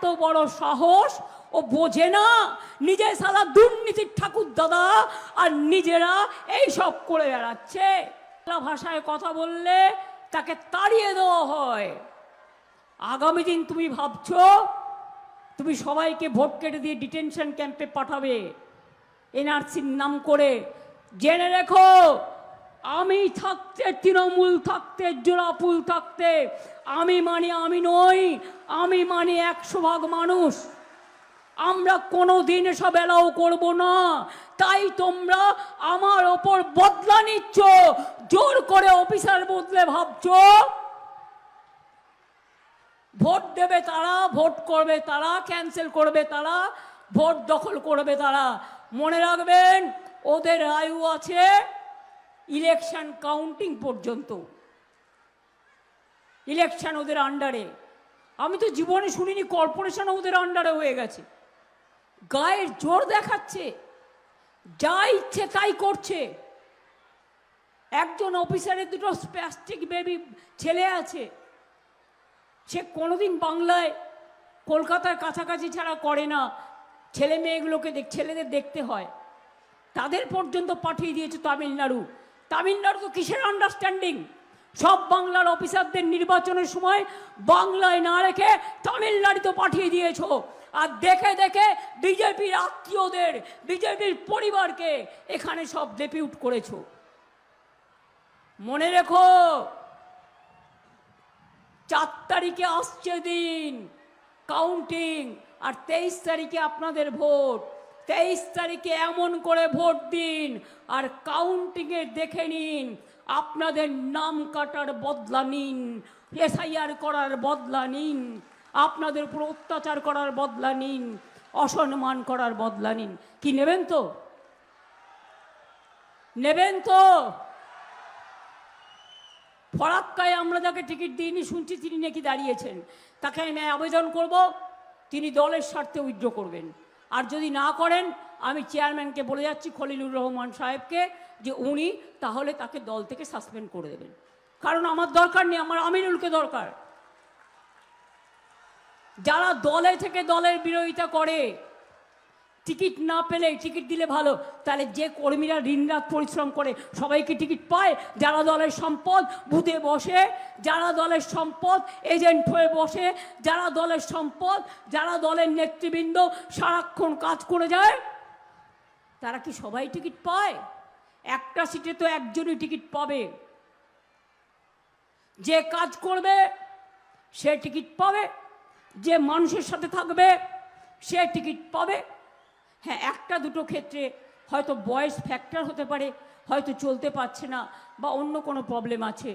এত বড় সাহস ও বোঝে না নিজে সালা দুর্নীতির ঠাকুর দাদা আর নিজেরা এই সব করে বেড়াচ্ছে। ভাষায় কথা বললে তাকে তাড়িয়ে দেওয়া হয়। আগামী দিন তুমি ভাবছো তুমি সবাইকে ভোট কেটে দিয়ে ডিটেনশন ক্যাম্পে পাঠাবে এনআরসির নাম করে। জেনে রেখো আমি থাকতে, তৃণমূল থাকতে, জোড়াফুল থাকতে আমি মানি আমি নই, আমি মানি 100% মানুষ। আমরা কোনো দিন এসব এলাও করবো না। তাই তোমরা আমার ওপর বদলা নিচ্ছ, জোর করে অফিসার বদলে ভাবছো। ভোট দেবে তারা, ভোট করবে তারা, ক্যান্সেল করবে তারা, ভোট দখল করবে তারা। মনে রাখবেন ওদের আয়ু আছে ইলেকশন কাউন্টিং পর্যন্ত। ইলেকশন ওদের আন্ডারে। আমি তো জীবনে শুনিনি কর্পোরেশন ওদের আন্ডারে হয়ে গেছে। গায়ের জোর দেখাচ্ছে, যা ইচ্ছে তাই করছে। একজন অফিসারের দুটো স্প্যাস্টিক বেবি ছেলে আছে, সে কোনোদিন বাংলায় কলকাতার কাছাকাছি ছাড়া করে না। ছেলে মেয়েগুলোকে ছেলেদের দেখতে হয়, তাদের পর্যন্ত পাঠিয়ে দিয়েছে তামিলনাড়ু। তামিলনাড়ু তো কিসের আন্ডারস্ট্যান্ডিং? সব বাংলার অফিসারদের নির্বাচনের সময় বাংলায় না রেখে তামিলনাড়ুতে পাঠিয়ে দিয়েছো। আর দেখে দেখে বিজেপির আত্মীয়দের, বিজেপির পরিবারকে এখানে সব ডেপিউট করেছো। মনে রেখো 4 তারিখে আসছে দিন কাউন্টিং, আর 23 তারিখে আপনাদের ভোট। 23 তারিখে এমন করে ভোট দিন আর কাউন্টিংয়ে দেখে নিন, আপনাদের নাম কাটার বদলা নিন, এসআইআর করার বদলা নিন, আপনাদের উপর অত্যাচার করার বদলা নিন, অসম্মান করার বদলা নিন। কি নেবেন তো? নেবেন তো? ফরাক্কায় আমরা যাকে টিকিট দিইনি শুনছি তিনি নাকি দাঁড়িয়েছেন, তাকে আমি আবেদন করব তিনি দলের স্বার্থে উইথড্র করবেন। আর যদি না করেন আমি চেয়ারম্যানকে বলে যাচ্ছি, খলিলুর রহমান সাহেবকে, যে উনি তাহলে তাকে দল থেকে সাসপেন্ড করে দেবেন। কারণ আমার দরকার নেই, আমার আমিরুলকে দরকার। যারা দলে থেকে দলের বিরোধিতা করে, টিকিট না পেলে, টিকিট দিলে ভালো, তাহলে যে কর্মীরা দিনরাত পরিশ্রম করে সবাইকে টিকিট পায়। যারা দলের সম্পদ বুথে বসে, যারা দলের সম্পদ এজেন্ট হয়ে বসে, যারা দলের সম্পদ, যারা দলের নেতৃবৃন্দ সারাক্ষণ কাজ করে যায়, তারা কি সবাই টিকিট পায়? একটা সিটে তো একজনই টিকিট পাবে। যে কাজ করবে সে টিকিট পাবে, যে মানুষের সাথে থাকবে সে টিকিট পাবে। হ্যাঁ, একটা দুটো ক্ষেত্রে হয়তো বয়স ফ্যাক্টর হতে পারে, হয়তো চলতে পারছে না বা অন্য কোনো প্রবলেম আছে।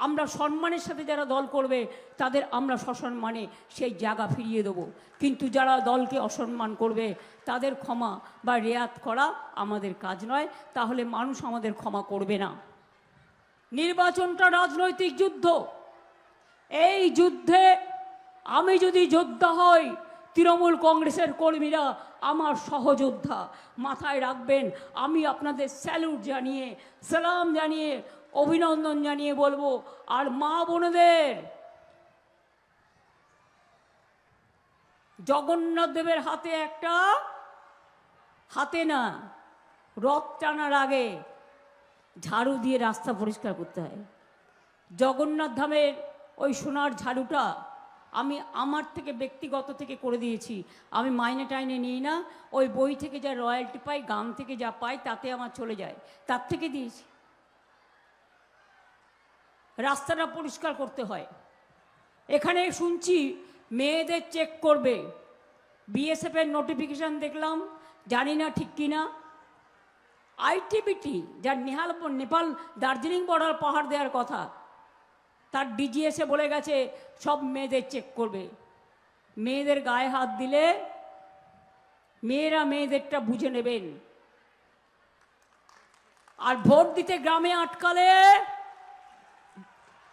আমরা সম্মানের সাথে যারা দল করবে তাদের আমরা সসম্মানে সেই জায়গা ফিরিয়ে দেবো। কিন্তু যারা দলকে অসম্মান করবে তাদের ক্ষমা বা রেয়াত করা আমাদের কাজ নয়, তাহলে মানুষ আমাদের ক্ষমা করবে না। নির্বাচনটা রাজনৈতিক যুদ্ধ। এই যুদ্ধে আমি যদি যোদ্ধা হই, তৃণমূল কংগ্রেসের কর্মীরা আমার সহযোদ্ধা। মাথায় রাখবেন, আমি আপনাদের স্যালুট জানিয়ে, সালাম জানিয়ে, অভিনন্দন জানিয়ে বলবো। আর মা বোনেদের, জগন্নাথ দেবের হাতে একটা, হাতে না, রথ টানার আগে ঝাড়ু দিয়ে রাস্তা পরিষ্কার করতে হয়। জগন্নাথ ধামের ওই সোনার ঝাড়ুটা আমি আমার থেকে ব্যক্তিগত থেকে করে দিয়েছি। আমি মাইনে টাইনে নিই না, ওই বই থেকে যা রয়্যালটি পাই, গান থেকে যা পাই তাতে আমার চলে যায়, তার থেকে দিয়েছি। রাস্তাটা পরিষ্কার করতে হয়। এখানে শুনছি মেয়েদের চেক করবে, বিএসএফের নোটিফিকেশান দেখলাম, জানি না ঠিক কিনা। আইটিবিটি, যার নেপাল দার্জিলিং বর্ডার পাহাড় দেওয়ার কথা, তার ডিজিএসে বলে গেছে সব মেয়েদের চেক করবে। মেয়েদের গায়ে হাত দিলে মেয়েরা মেয়েদেরটা বুঝে নেবেন। আর ভোট দিতে গ্রামে আটকালে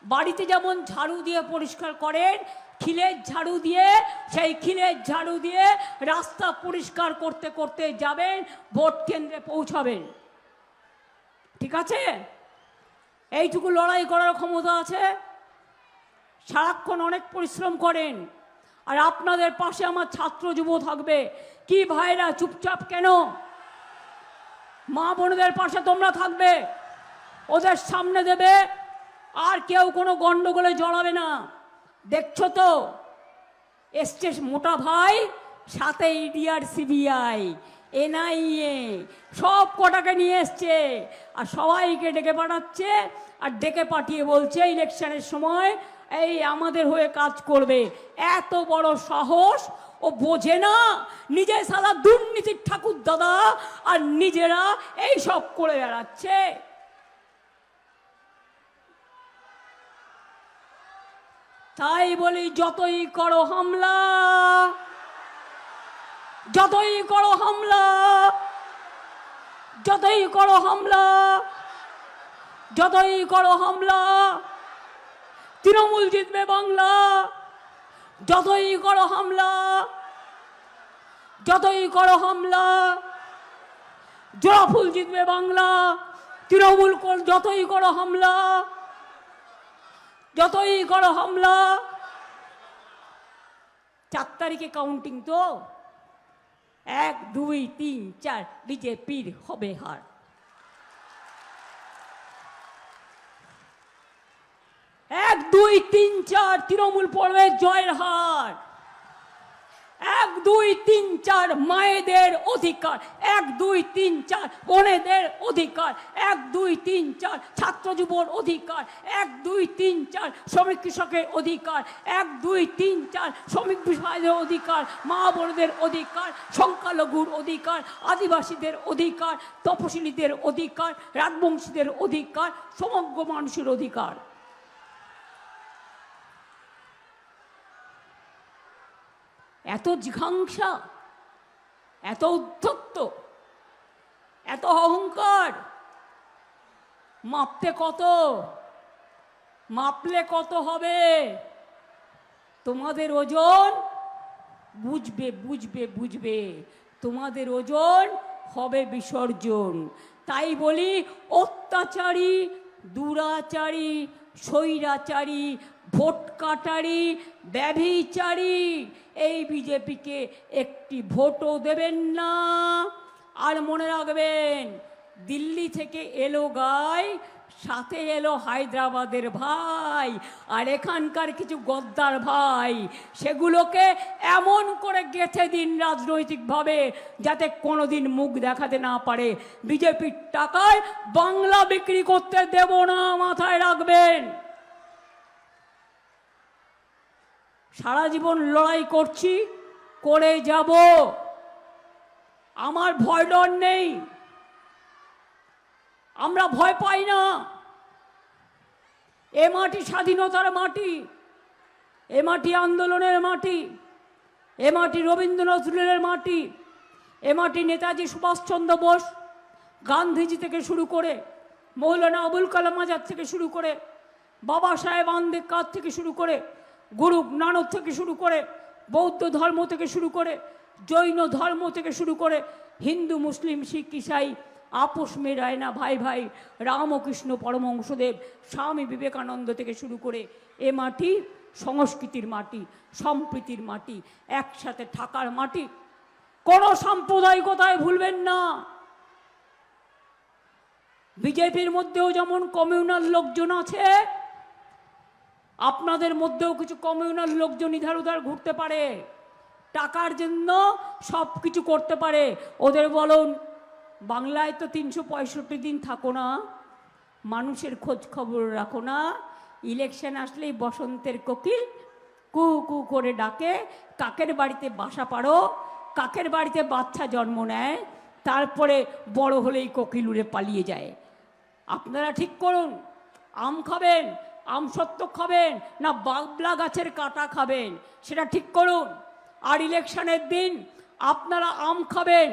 বাড়িতে যেমন ঝাড়ু দিয়ে পরিষ্কার করেন, খিলের ঝাড়ু দিয়ে, সেই খিলের ঝাড়ু দিয়ে রাস্তা পরিষ্কার করতে করতে যাবেন, ভোট কেন্দ্রে পৌঁছাবেন। ঠিক আছে? এইটুকু লড়াই করার ক্ষমতা আছে। সারাক্ষণ অনেক পরিশ্রম করেন, আর আপনাদের পাশে আমার ছাত্র যুব থাকবে। কি ভাইরা চুপচাপ কেন? মা বোনদের পাশে তোমরা থাকবে, ওদের সামনে দেবে, আর কেউ কোনো গন্ডগোলে জড়াবে না। দেখছো তো এসছে মোটা ভাই, সাথে ইডি আর সিবিআই এনআইএ সব কটাকে নিয়ে এসছে, আর সবাইকে ডেকে পাঠাচ্ছে। আর ডেকে পাঠিয়ে বলছে ইলেকশনের সময় এই আমাদের হয়ে কাজ করবে। এত বড় সাহস! ও বোঝে না নিজে সালা দুর্নীতির ঠাকুর দাদা, আর নিজেরা এই সব করে বেড়াচ্ছে। তাই বলি যতই করো হামলা, যতই করো হামলা, যতই করো হামলা, যতই করো হামলা, তৃণমূল জিতবে বাংলা। যতই করো হামলা, যতই করো হামলা, জোড়াফুল জিতবে বাংলা। তৃণমূল যতই করো হামলা, যতই করো হামলা। 4 তারিখে কাউন্টিং তো, 1 2 3 4 বিজেপির হবে হার। 1 2 3 4 তৃণমূল পড়বে জয়ের হার। 1 2 3 4 মায়েদের অধিকার, 1 2 3 4 বোনেদের অধিকার, 1 2 3 4 ছাত্র যুবর অধিকার, 1 2 3 4 শ্রমিক কৃষকের অধিকার, 1 2 3 4 শ্রমিক বিষয়দের অধিকার, মা বোনদের অধিকার, সংখ্যালঘুর অধিকার, আদিবাসীদের অধিকার, তপশিলীদের অধিকার, রাজবংশীদের অধিকার, সমগ্র মানুষের অধিকার। এত জিঘাংসা, এত উদ্ধত্ত, এত অহংকার, মাপতে কত, মাপলে কত হবে? তোমাদের ওজন বুঝবে, বুঝবে, বুঝবে, তোমাদের ওজন হবে বিসর্জন। তাই বলি অত্যাচারী, দুরাচারী, স্বৈরাচারী, ভোট কাটারি, ব্যভিচারী এই বিজেপিকে একটি ভোটও দেবেন না। আর মনে রাখবেন, দিল্লি থেকে এলো গাই, সাথে এলো হায়দ্রাবাদের ভাই, আর এখানকার কিছু গদ্দার ভাই, সেগুলোকে এমন করে গেঁথে দিন রাজনৈতিকভাবে যাতে কোনোদিন মুখ দেখাতে না পারে। বিজেপির টাকায় বাংলা বিক্রি করতে দেব না, মাথায় রাখবেন। সারা জীবন লড়াই করছি, করে যাব, আমার ভয় ডর নেই, আমরা ভয় পাই না। এ মাটি স্বাধীনতার মাটি, এ মাটি আন্দোলনের মাটি, এ মাটি রবীন্দ্রনাথ নজরুলের মাটি, এ মাটি নেতাজি সুভাষচন্দ্র বোস, গান্ধীজি থেকে শুরু করে, মৌলানা আবুল কালাম আজাদ থেকে শুরু করে, বাবা সাহেব আম্বেদকর থেকে শুরু করে, গুরু নানক থেকে শুরু করে, বৌদ্ধ ধর্ম থেকে শুরু করে, জৈন ধর্ম থেকে শুরু করে, হিন্দু মুসলিম শিখ ইসাই আপোষ মেরায় না ভাই ভাই, রামকৃষ্ণ পরমহংসদেব, স্বামী বিবেকানন্দ থেকে শুরু করে, এ মাটি সংস্কৃতির মাটি, সম্প্রীতির মাটি, একসাথে থাকার মাটি। কোনো সাম্প্রদায়িকতায় ভুলবেন না। বিজেপির মধ্যেও যেমন কমিউনাল লোকজন আছে, আপনাদের মধ্যেও কিছু কমিউনাল লোকজন ইধার উধার ঘুরতে পারে, টাকার জন্য সব কিছু করতে পারে। ওদের বলুন, বাংলায় তো 365 দিন থাকো না, মানুষের খোঁজ খবর রাখো না, ইলেকশন আসলেই বসন্তের কোকিল কু কু করে ডাকে, কাকের বাড়িতে বাসা পারো, কাকের বাড়িতে বাচ্চা জন্ম নেয়, তারপরে বড় হলেই কোকিল উড়ে পালিয়ে যায়। আপনারা ঠিক করুন, আম খাবেন, আমসত্ত্ব খাবেন, না বাবলা গাছের কাঁটা খাবেন, সেটা ঠিক করুন। আর ইলেকশনের দিন আপনারা আম খাবেন,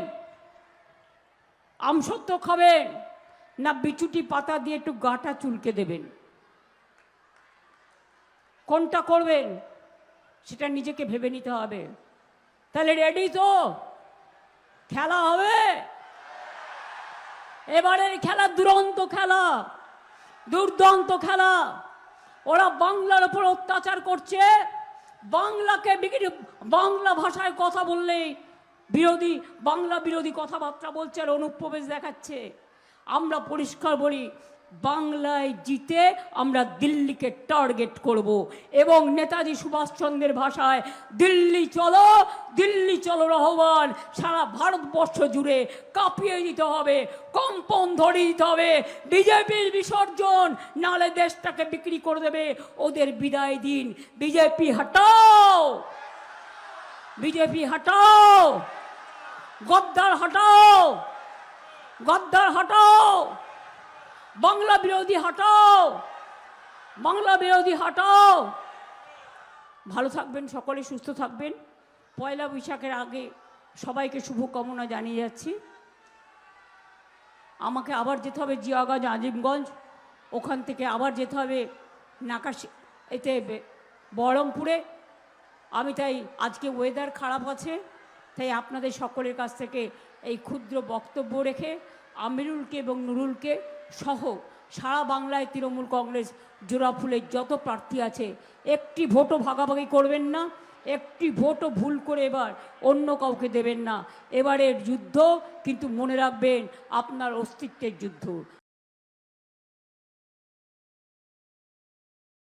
আমসত্ত্ব খাবেন, না বিচুটি পাতা দিয়ে একটু গাটা চুলকে দেবেন, কোনটা করবেন সেটা নিজেকে ভেবে নিতে হবে। তাহলে রেডি তো? খেলা হবে। এবারের খেলা দুরন্ত খেলা, দুর্দান্ত খেলা। ওরা বাংলার উপর অত্যাচার করছে, বাংলাকে বাংলা ভাষায় কথা বললেই বিরোধী, বাংলা বিরোধী কথাবার্তা বলছে আর অনুপ্রবেশ দেখাচ্ছে। আমরা পরিষ্কার বলি, বাংলায় জিতে আমরা দিল্লিকে টার্গেট করব এবং নেতাজি সুভাষচন্দ্রের ভাষায় দিল্লি চলো, দিল্লি চলো রহমান সারা ভারতবর্ষ জুড়ে কাঁপিয়ে দিতে হবে, কম্পন ধরিয়ে দিতে হবে। বিজেপির বিসর্জন, নালে দেশটাকে বিক্রি করে দেবে। ওদের বিদায় দিন। বিজেপি হটাও, বিজেপি হটাও, গদ্দার হটাও, গদ্দার হটাও, বাংলা বিরোধী হটাও, বাংলা বিরোধী হটাও। ভালো থাকবেন, সকলে সুস্থ থাকবেন। পয়লা বৈশাখের আগে সবাইকে শুভকামনা জানিয়ে যাচ্ছি। আমাকে আবার যেতে হবে জিয়াগঞ্জ, আজিমগঞ্জ, ওখান থেকে আবার যেতে হবে নাকাশি এতে বহরমপুরে। আমি তাই আজকে ওয়েদার খারাপ আছে, তাই আপনাদের সকলের কাছ থেকে এই ক্ষুদ্র বক্তব্য রেখে আমিরুলকে এবং নুরুলকে সহ সারা বাংলায় তৃণমূল কংগ্রেস জোড়াফুলের যত প্রার্থী আছে, একটি ভোটও ভাগাভাগি করবেন না, একটি ভোটও ভুল করে এবার অন্য কাউকে দেবেন না। এবারের যুদ্ধ কিন্তু মনে রাখবেন আপনার অস্তিত্বের যুদ্ধ।